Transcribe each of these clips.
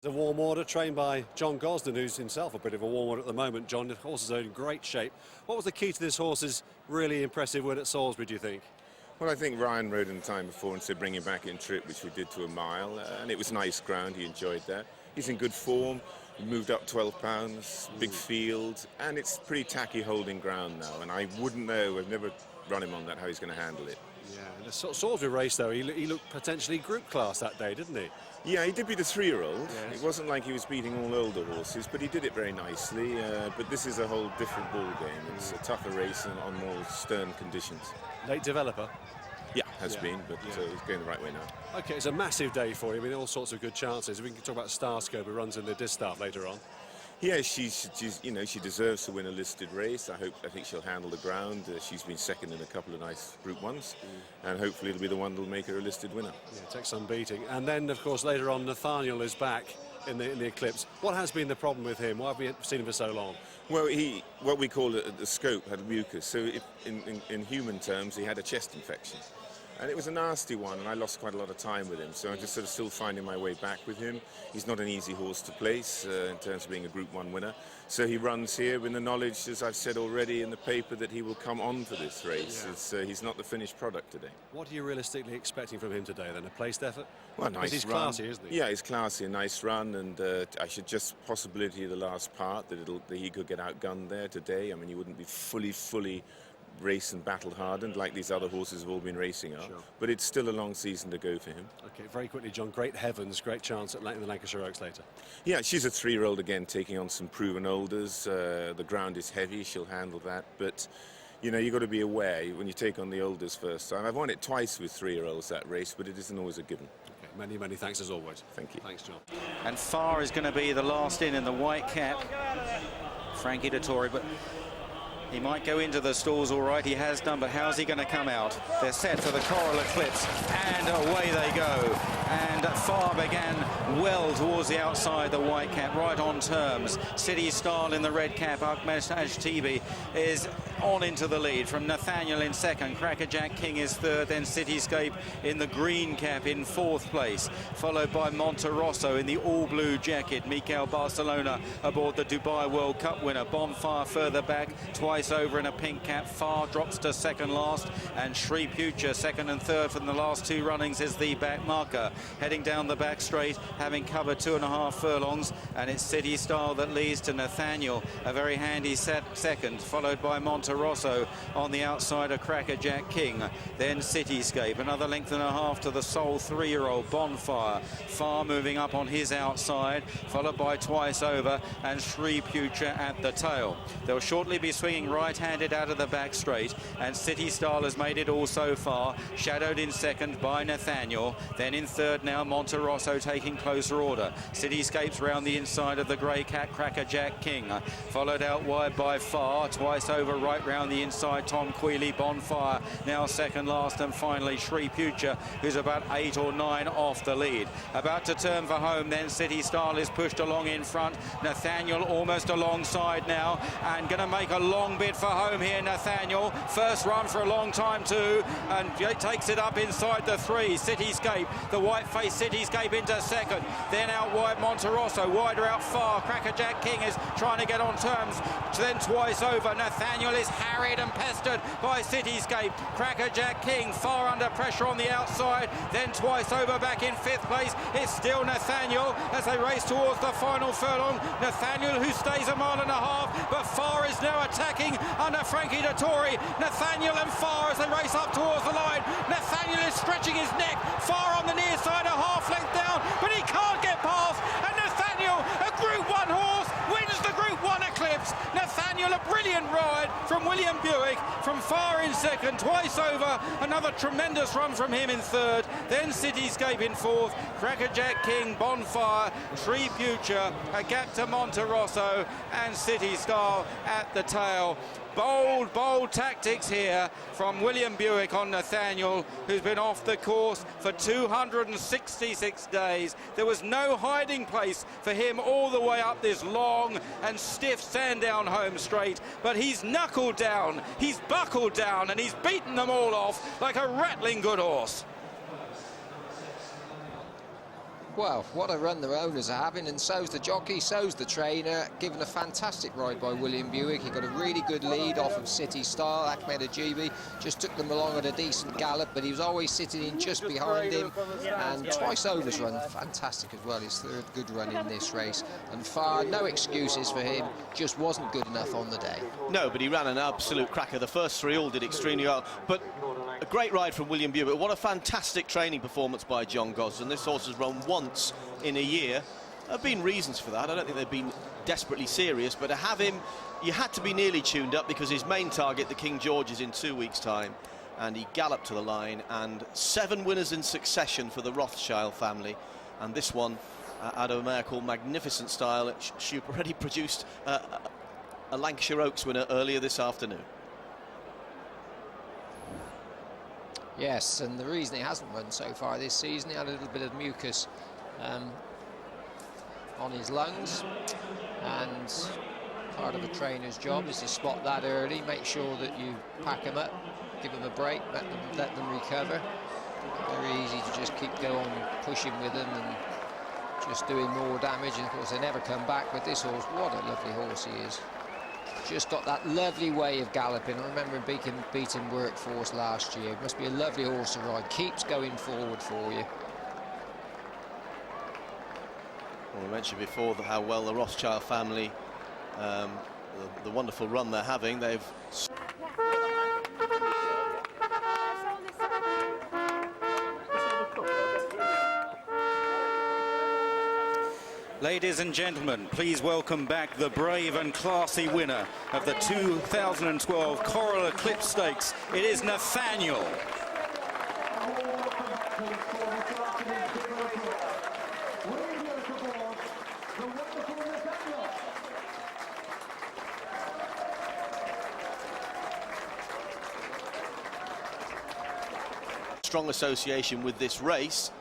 The warm order trained by John Gosden, who's himself a bit of a warm order at the moment. John, the horse is in great shape. What was the key to this horse's really impressive win at Salisbury, do you think? Well, I think Ryan rode in the time before and said bring him back in trip, which we did to a mile, and it was nice ground. He enjoyed that. He's in good form. He moved up 12 pounds, big field, and it's pretty tacky holding ground now. And I wouldn't know, I've never run him on that, how he's going to handle it. Yeah, in the Salisbury race, though, he looked potentially group class that day, didn't he? Yeah, he did beat the 3-year-old. Yes. It wasn't like he was beating all older horses, but he did it very nicely. But this is a whole different ball game. It's a tougher race and on more stern conditions. Late developer. Yeah, has been, but he's going the right way now. OK, it's a massive day for him. I mean, all sorts of good chances. We can talk about Starscope, who runs in the distaff later on. Yeah, she's she deserves to win a listed race. I think she'll handle the ground. She's been second in a couple of nice Group 1s, and hopefully it'll be the one that'll make her a listed winner. Yeah, take some beating. And then, of course, later on, Nathaniel is back in the Eclipse. What has been the problem with him? Why have we seen him for so long? Well, what we call the scope had mucus. So in human terms, he had a chest infection. And it was a nasty one, and I lost quite a lot of time with him. So I'm just sort of still finding my way back with him. He's not an easy horse to place in terms of being a Group 1 winner. So he runs here with the knowledge, as I've said already in the paper, that he will come on for this race. Yeah. He's not the finished product today. What are you realistically expecting from him today, then? A placed effort? Well, nice he's run. Classy, isn't he? Yeah, he's classy, a nice run, and I should just possibility of the last part that he could get outgunned there today. I mean, he wouldn't be fully race and battle hardened like these other horses have all been racing up. Sure. But it's still a long season to go for him. OK, very quickly, John, Great Heavens, great chance in the Lancashire Oaks later. Yeah, she's a 3-year-old again, taking on some proven olders. The ground is heavy, she'll handle that, but you know, you've got to be aware when you take on the olders first time. I've won it twice with 3-year-olds, that race, but it isn't always a given. Okay, many thanks as always. Thank you. Thanks, John. And Far is going to be the last in the white cap, Frankie Dettori, but he might go into the stalls all right, he has done, but how's he going to come out? They're set for the Coral Eclipse, and away they go. And Far began well towards the outside, the white cap, right on terms. City Style in the red cap, Ahmed Ajtibi is on into the lead from Nathaniel in second, Crackerjack King is third, then Cityscape in the green cap in fourth place, followed by Monterosso in the all-blue jacket, Mikel Barcelona aboard the Dubai World Cup winner, Bonfire further back, twice over in a pink cap, Far drops to second last, and Shri Future second and third from the last two runnings is the back marker. Heading down the back straight, having covered 2.5 furlongs, and it's City Style that leads to Nathaniel, a very handy second, followed by Monterosso on the outside of Crackerjack King, then Cityscape, another length and a half to the sole 3-year-old Bonfire, Far moving up on his outside, followed by Twice Over and Shri Future at the tail. They'll shortly be swinging right-handed out of the back straight, and City Style has made it all so far, shadowed in second by Nathaniel, then in third now Monterosso taking closer order. Cityscape's round the inside of the grey cat, Crackerjack King, followed out wide by Far, Twice Over right round the inside, Tom Quealy, Bonfire now second last, and finally Shri Future, who's about 8 or 9 off the lead. About to turn for home then, City Style is pushed along in front, Nathaniel almost alongside now, and going to make a long bid for home here, Nathaniel. First run for a long time too, and takes it up inside the 3. Cityscape, the white-faced Cityscape into second, then out wide Monterosso, wider out Far, Crackerjack King is trying to get on terms, then Twice Over. Nathaniel is harried and pestered by Cityscape. Crackerjack King Far under pressure on the outside, then Twice Over back in 5th place. It's still Nathaniel as they race towards the final furlong. Nathaniel, who stays a mile and a half, but Far is now attacking under Frankie Dettori. Nathaniel and Far as they race up towards the line. Nathaniel is stretching his neck, Far on the near side, a half length down, but he can't get past, and Nathaniel, a Group 1 horse, wins the Group 1 Eclipse. Nathaniel, a brilliant ride from William Buick, from Far in second, Twice Over, another tremendous run from him in third, then Cityscape in fourth, Crackerjack King, Bonfire, Shri Future, a gap to Monterosso, and City Style at the tail. Bold tactics here from William Buick on Nathaniel, who's been off the course for 266 days. There was no hiding place for him all the way up this long and stiff Sandown home straight, but he's knuckled down, he's buckled down, and he's beaten them all off like a rattling good horse. Well, what a run the owners are having, and so's the jockey, so's the trainer. Given a fantastic ride by William Buick. He got a really good lead off of City Star. Ahmed Ajibi just took them along at a decent gallop, but he was always sitting in just behind him. And twice overs run, fantastic as well. His third good run in this race. And far, no excuses for him, just wasn't good enough on the day. No, but he ran an absolute cracker. The first three all did extremely well. But a great ride from William Buick. What a fantastic training performance by John Gosden. This horse has run once in a year. There have been reasons for that. I don't think they've been desperately serious, but to have him, you had to be nearly tuned up because his main target, the King George, is in 2 weeks' time. And he galloped to the line, and 7 winners in succession for the Rothschild family. And this one, out of a mare called Magnificent Style, she already produced a Lancashire Oaks winner earlier this afternoon. Yes, and the reason he hasn't run so far this season, he had a little bit of mucus on his lungs, and part of a trainer's job is to spot that early, make sure that you pack him up, give him a break, let them recover. Very easy to just keep going, pushing with them and just doing more damage, and of course they never come back. But this horse, what a lovely horse he is. Just got that lovely way of galloping. I remember him beating Workforce last year. Must be a lovely horse to ride. Keeps going forward for you. Well, we mentioned before how well the Rothschild family, the wonderful run they're having, they've... Ladies and gentlemen, please welcome back the brave and classy winner of the 2012 Coral Eclipse Stakes. It is Nathaniel. Strong association with this race,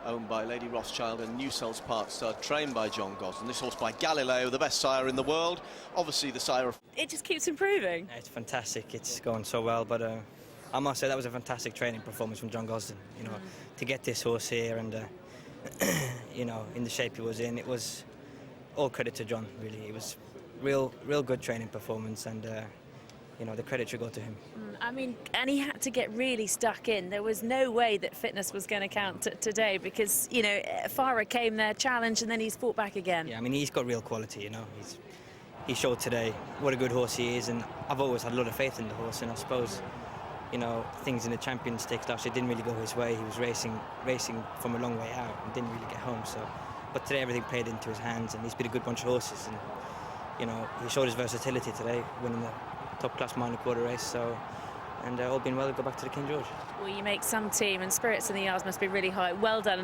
owned by Lady Rothschild and New Sells Park Stud, trained by John Gosden. This horse by Galileo, the best sire in the world, obviously the sire of... It just keeps improving. It's fantastic, it's going so well, but I must say that was a fantastic training performance from John Gosden. You know, to get this horse here and you know, in the shape he was in, it was all credit to John, really. It was real good training performance, and you know, the credit should go to him. I mean, and he had to get really stuck in. There was no way that fitness was going to count today because, you know, Farah came there, challenged, and then he's fought back again. Yeah, I mean, he's got real quality, you know. He showed today what a good horse he is, and I've always had a lot of faith in the horse, and I suppose, you know, things in the Champions Stakes last year didn't really go his way. He was racing from a long way out and didn't really get home, so... But today everything played into his hands, and he's been a good bunch of horses, and, you know, he showed his versatility today, winning the top-class minor quarter race, so... And all being well, go back to the King George. Well, you make some team, and spirits in the yards must be really high. Well done.